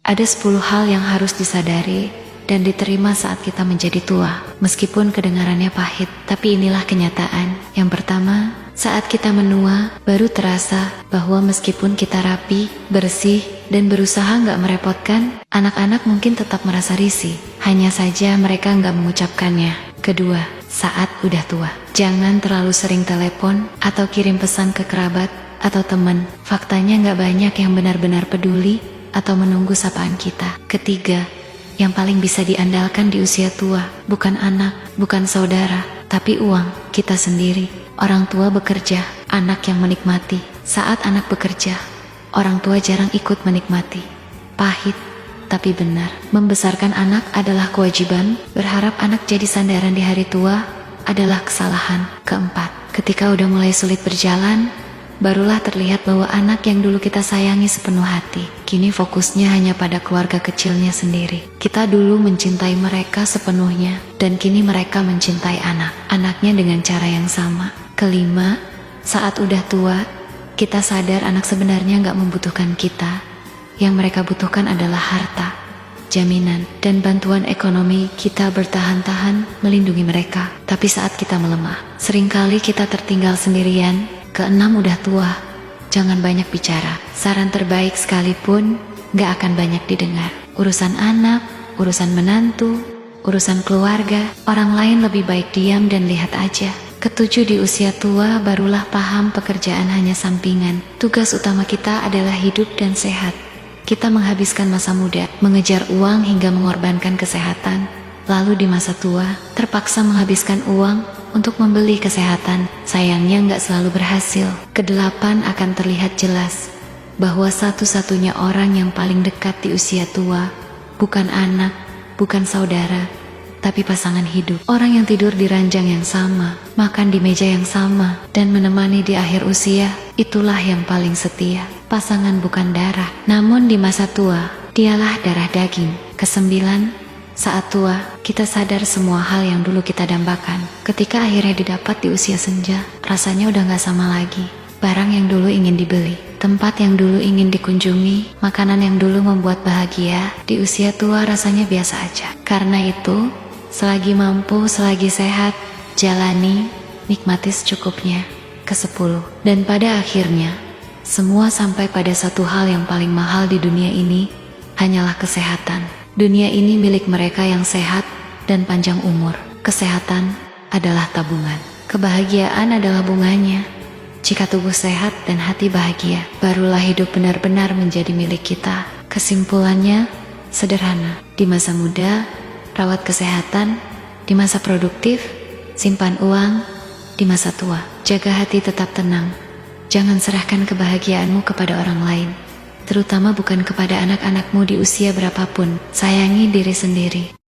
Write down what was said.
Ada 10 hal yang harus disadari dan diterima saat kita menjadi tua. Meskipun kedengarannya pahit, tapi inilah kenyataan. Yang pertama, saat kita menua, baru terasa bahwa meskipun kita rapi, bersih, dan berusaha nggak merepotkan, anak-anak mungkin tetap merasa risih. Hanya saja mereka nggak mengucapkannya. Kedua, saat udah tua, jangan terlalu sering telepon atau kirim pesan ke kerabat atau teman. Faktanya nggak banyak yang benar-benar peduli atau menunggu sapaan kita. Ketiga, yang paling bisa diandalkan di usia tua, bukan anak, bukan saudara, tapi uang kita sendiri. Orang tua bekerja, anak yang menikmati. Saat anak bekerja, orang tua jarang ikut menikmati. Pahit, tapi benar. Membesarkan anak adalah kewajiban, berharap anak jadi sandaran di hari tua adalah kesalahan. Keempat, ketika udah mulai sulit berjalan, barulah terlihat bahwa anak yang dulu kita sayangi sepenuh hati, kini fokusnya hanya pada keluarga kecilnya sendiri. Kita dulu mencintai mereka sepenuhnya, dan kini mereka mencintai anak-anaknya dengan cara yang sama. Kelima, saat udah tua, kita sadar anak sebenarnya nggak membutuhkan kita. Yang mereka butuhkan adalah harta, jaminan, dan bantuan ekonomi. Kita bertahan-tahan melindungi mereka. Tapi saat kita melemah, seringkali kita tertinggal sendirian. Keenam, udah tua, jangan banyak bicara. Saran terbaik sekalipun gak akan banyak didengar. Urusan anak, urusan menantu, urusan keluarga, orang lain lebih baik diam dan lihat aja. Ketujuh, di usia tua barulah paham pekerjaan hanya sampingan. Tugas utama kita adalah hidup dan sehat. Kita menghabiskan masa muda, mengejar uang hingga mengorbankan kesehatan. Lalu di masa tua, terpaksa menghabiskan uang untuk membeli kesehatan. Sayangnya nggak selalu berhasil. Kedelapan, akan terlihat jelas bahwa satu-satunya orang yang paling dekat di usia tua bukan anak, bukan saudara, tapi pasangan hidup. Orang yang tidur di ranjang yang sama, makan di meja yang sama, dan menemani di akhir usia, itulah yang paling setia. Pasangan bukan darah, namun di masa tua, dialah darah daging. Kesembilan, saat tua, kita sadar semua hal yang dulu kita dambakan. Ketika akhirnya didapat di usia senja, rasanya udah gak sama lagi. Barang yang dulu ingin dibeli, tempat yang dulu ingin dikunjungi, makanan yang dulu membuat bahagia, di usia tua rasanya biasa aja. Karena itu, selagi mampu, selagi sehat, jalani, nikmati secukupnya. Kesepuluh, dan pada akhirnya, semua sampai pada satu hal yang paling mahal di dunia ini, hanyalah kesehatan. Dunia ini milik mereka yang sehat dan panjang umur. Kesehatan adalah tabungan. Kebahagiaan adalah bunganya. Jika tubuh sehat dan hati bahagia, barulah hidup benar-benar menjadi milik kita. Kesimpulannya sederhana. Di masa muda, rawat kesehatan. Di masa produktif, simpan uang. Di masa tua, jaga hati tetap tenang. Jangan serahkan kebahagiaanmu kepada orang lain, terutama bukan kepada anak-anakmu di usia berapapun. Sayangi diri sendiri.